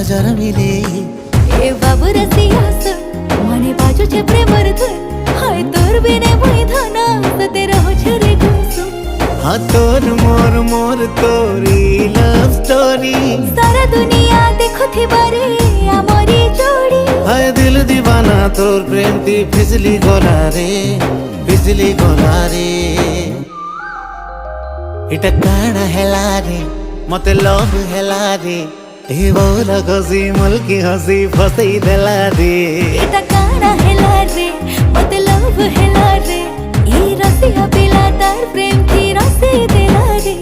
नजर मिले ए बाबू रसिया सुन मने बाजू छे प्रेमर धुन हाय तोर बिने मुई धना सते रहो छरे गुसु हाँ तोर मोर मोर तोरी लव स्टोरी सारा दुनिया देखो थी बारे आमरी जोड़ी हाय दिल दीवाना तोर प्रेम ती फिसली गोला रे फिसली गोला रे इटा काना हेला रे मते लव हेला रे ए बोला गसी मुल्की हसी फसई देला रे इटा काना हेला रे मते लव हेला रे ई रसिया पिला तार प्रेम थी रसी देला रे।